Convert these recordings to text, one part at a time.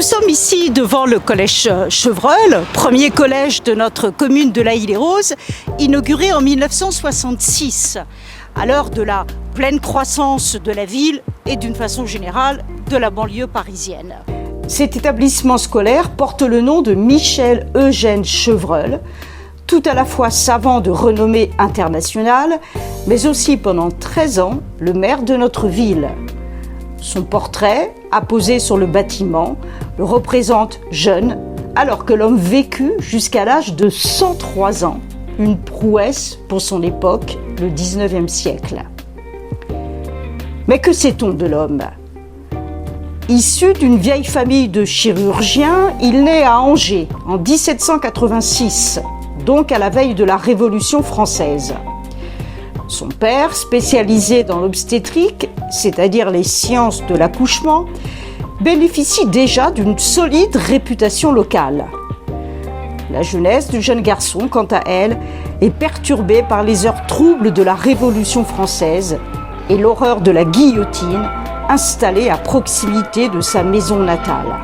sommes ici devant le collège Chevreul, premier collège de notre commune de l'Haÿ-les-Roses, inauguré en 1966, à l'heure de la pleine croissance de la ville et d'une façon générale de la banlieue parisienne. Cet établissement scolaire porte le nom de Michel Eugène Chevreul, tout à la fois savant de renommée internationale, mais aussi pendant 13 ans le maire de notre ville. Son portrait, apposé sur le bâtiment, le représente jeune, alors que l'homme vécut jusqu'à l'âge de 103 ans, une prouesse pour son époque, le 19e siècle. Mais que sait-on de l'homme ? Issu d'une vieille famille de chirurgiens, il naît à Angers en 1786, donc à la veille de la Révolution française. Son père, spécialisé dans l'obstétrique, c'est-à-dire les sciences de l'accouchement, bénéficie déjà d'une solide réputation locale. La jeunesse du jeune garçon, quant à elle, est perturbée par les heures troubles de la Révolution française et l'horreur de la guillotine installée à proximité de sa maison natale.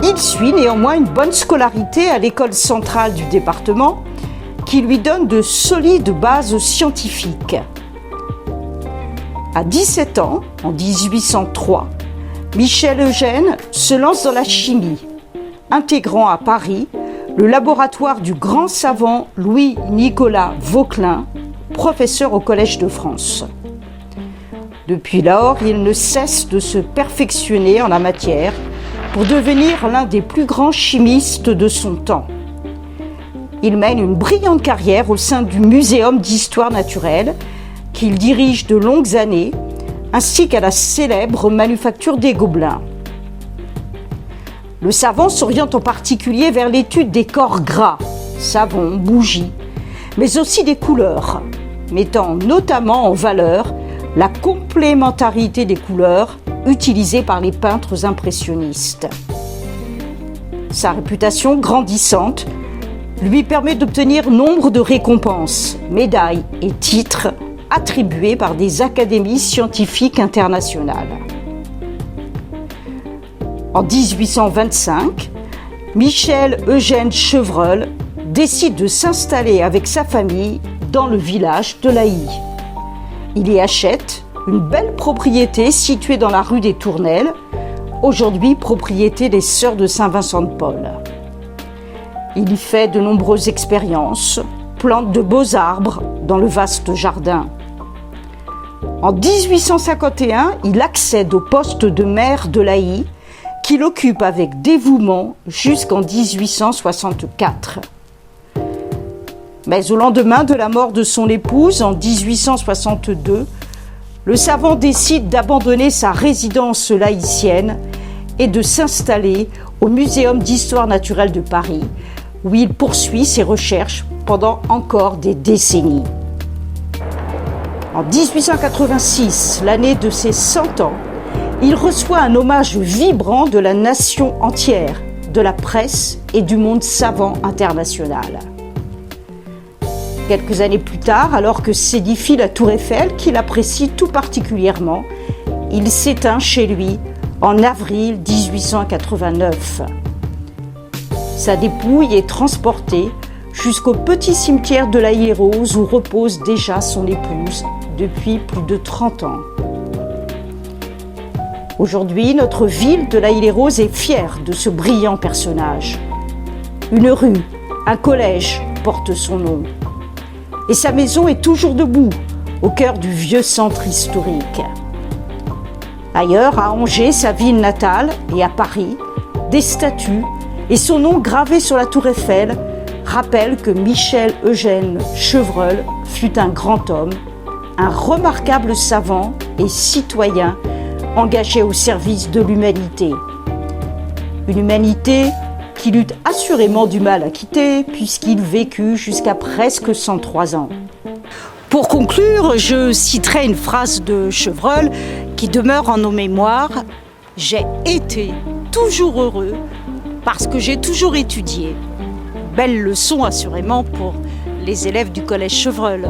Il suit néanmoins une bonne scolarité à l'école centrale du département, qui lui donne de solides bases scientifiques. À 17 ans, en 1803, Michel Eugène se lance dans la chimie, intégrant à Paris le laboratoire du grand savant Louis-Nicolas Vauquelin, professeur au Collège de France. Depuis lors, il ne cesse de se perfectionner en la matière pour devenir l'un des plus grands chimistes de son temps. Il mène une brillante carrière au sein du Muséum d'histoire naturelle, qu'il dirige de longues années, ainsi qu'à la célèbre manufacture des Gobelins. Le savant s'oriente en particulier vers l'étude des corps gras, savon, bougies, mais aussi des couleurs, mettant notamment en valeur la complémentarité des couleurs utilisées par les peintres impressionnistes. Sa réputation grandissante lui permet d'obtenir nombre de récompenses, médailles et titres attribués par des académies scientifiques internationales. En 1825, Michel Eugène Chevreul décide de s'installer avec sa famille dans le village de l'Haÿ. Il y achète une belle propriété située dans la rue des Tournelles, aujourd'hui propriété des Sœurs de Saint-Vincent-de-Paul. Il y fait de nombreuses expériences, plante de beaux arbres dans le vaste jardin. En 1851, il accède au poste de maire de l'Haÿ, qu'il occupe avec dévouement jusqu'en 1864. Mais au lendemain de la mort de son épouse, en 1862, le savant décide d'abandonner sa résidence laïcienne et de s'installer au Muséum d'histoire naturelle de Paris, où il poursuit ses recherches pendant encore des décennies. En 1886, l'année de ses 100 ans, il reçoit un hommage vibrant de la nation entière, de la presse et du monde savant international. Quelques années plus tard, alors que s'édifie la Tour Eiffel, qu'il apprécie tout particulièrement, il s'éteint chez lui en avril 1889. Sa dépouille est transportée jusqu'au petit cimetière de l'Haÿ-les-Roses où repose déjà son épouse depuis plus de 30 ans. Aujourd'hui, notre ville de l'Haÿ-les-Roses est fière de ce brillant personnage. Une rue, un collège portent son nom. Et sa maison est toujours debout, au cœur du vieux centre historique. Ailleurs, à Angers, sa ville natale, et à Paris, des statues et son nom gravé sur la Tour Eiffel rappellent que Michel Eugène Chevreul fut un grand homme, un remarquable savant et citoyen engagé au service de l'humanité. Une humanité qui lutte assurément du mal à quitter puisqu'il vécut jusqu'à presque 103 ans. Pour conclure, je citerai une phrase de Chevreul qui demeure en nos mémoires. « J'ai été toujours heureux parce que j'ai toujours étudié. » Belle leçon assurément pour les élèves du collège Chevreul.